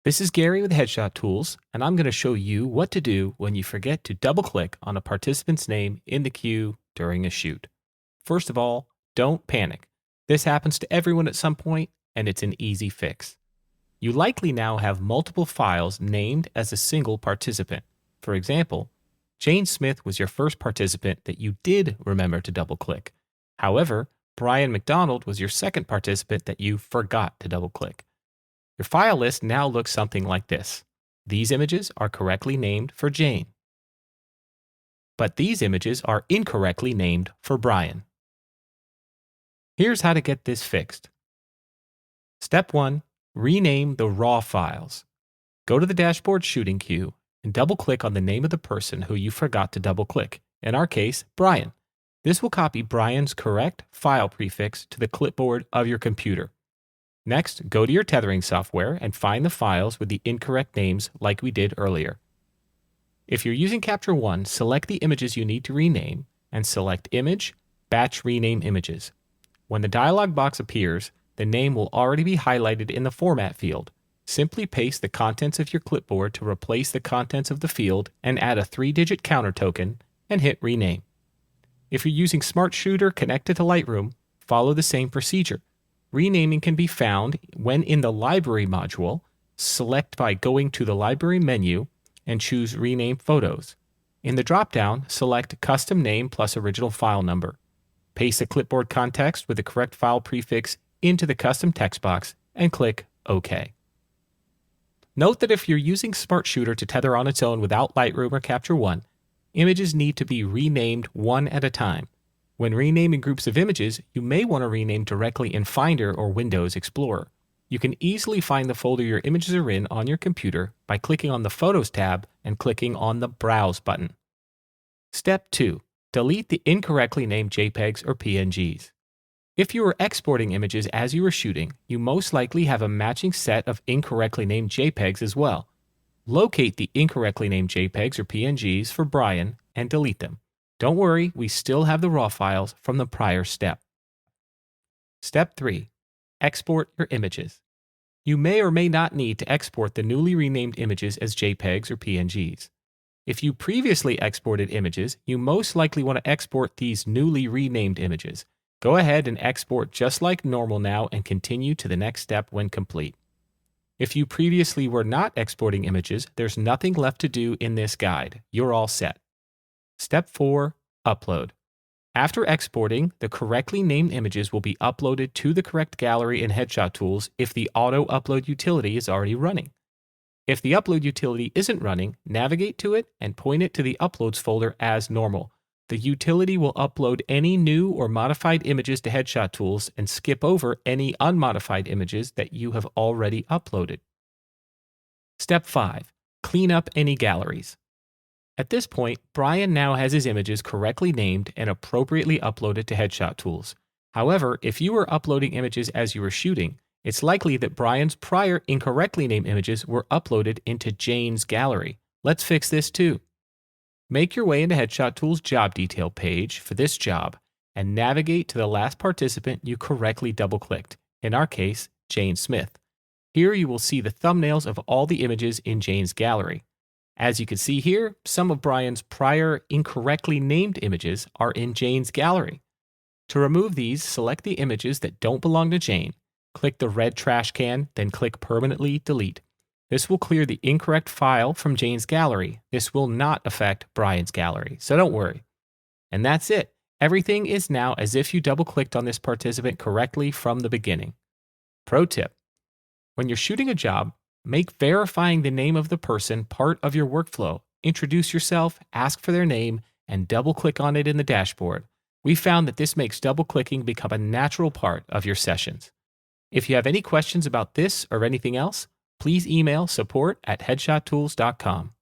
This is Gary with Headshot Tools, and I'm going to show you what to do when you forget to double-click on a participant's name in the queue during a shoot. First of all, don't panic. This happens to everyone at some point, and it's an easy fix. You likely now have multiple files named as a single participant. For example, Jane Smith was your first participant that you did remember to double-click. However, Brian McDonald was your second participant that you forgot to double-click. Your file list now looks something like this. These images are correctly named for Jane, but these images are incorrectly named for Brian. Here's how to get this fixed. Step 1. Rename the raw files. Go to the dashboard shooting queue and double-click on the name of the person who you forgot to double-click, in our case, Brian. This will copy Brian's correct file prefix to the clipboard of your computer. Next, go to your tethering software and find the files with the incorrect names like we did earlier. If you're using Capture One, select the images you need to rename and select Image, Batch Rename Images. When the dialog box appears, the name will already be highlighted in the Format field. Simply paste the contents of your clipboard to replace the contents of the field and add a 3-digit counter token and hit Rename. If you're using Smart Shooter connected to Lightroom, follow the same procedure. Renaming can be found when in the Library module. Select by going to the Library menu and choose Rename Photos. In the drop-down, select Custom Name plus Original File Number. Paste the clipboard context with the correct file prefix into the custom text box and click OK. Note that if you're using Smart Shooter to tether on its own without Lightroom or Capture One, images need to be renamed one at a time. When renaming groups of images, you may want to rename directly in Finder or Windows Explorer. You can easily find the folder your images are in on your computer by clicking on the Photos tab and clicking on the Browse button. Step 2. Delete the incorrectly named JPEGs or PNGs. If you were exporting images as you were shooting, you most likely have a matching set of incorrectly named JPEGs as well. Locate the incorrectly named JPEGs or PNGs for Brian and delete them. Don't worry, we still have the raw files from the prior step. Step 3. Export your images. You may or may not need to export the newly renamed images as JPEGs or PNGs. If you previously exported images, you most likely want to export these newly renamed images. Go ahead and export just like normal now and continue to the next step when complete. If you previously were not exporting images, there's nothing left to do in this guide. You're all set. Step 4. Upload. After exporting, the correctly named images will be uploaded to the correct gallery in Headshot Tools if the Auto Upload utility is already running. If the Upload utility isn't running, navigate to it and point it to the Uploads folder as normal. The utility will upload any new or modified images to Headshot Tools and skip over any unmodified images that you have already uploaded. Step 5. Clean up any galleries. At this point, Brian now has his images correctly named and appropriately uploaded to Headshot Tools. However, if you were uploading images as you were shooting, it's likely that Brian's prior incorrectly named images were uploaded into Jane's gallery. Let's fix this too. Make your way into Headshot Tools' job detail page for this job and navigate to the last participant you correctly double-clicked, in our case, Jane Smith. Here you will see the thumbnails of all the images in Jane's gallery. As you can see here, some of Brian's prior incorrectly named images are in Jane's gallery. To remove these, select the images that don't belong to Jane. Click the red trash can, then click Permanently Delete. This will clear the incorrect file from Jane's gallery. This will not affect Brian's gallery, so don't worry. And that's it. Everything is now as if you double-clicked on this participant correctly from the beginning. Pro tip: when you're shooting a job, make verifying the name of the person part of your workflow. Introduce yourself, ask for their name, and double-click on it in the dashboard. We found that this makes double-clicking become a natural part of your sessions. If you have any questions about this or anything else, please email support@headshottools.com.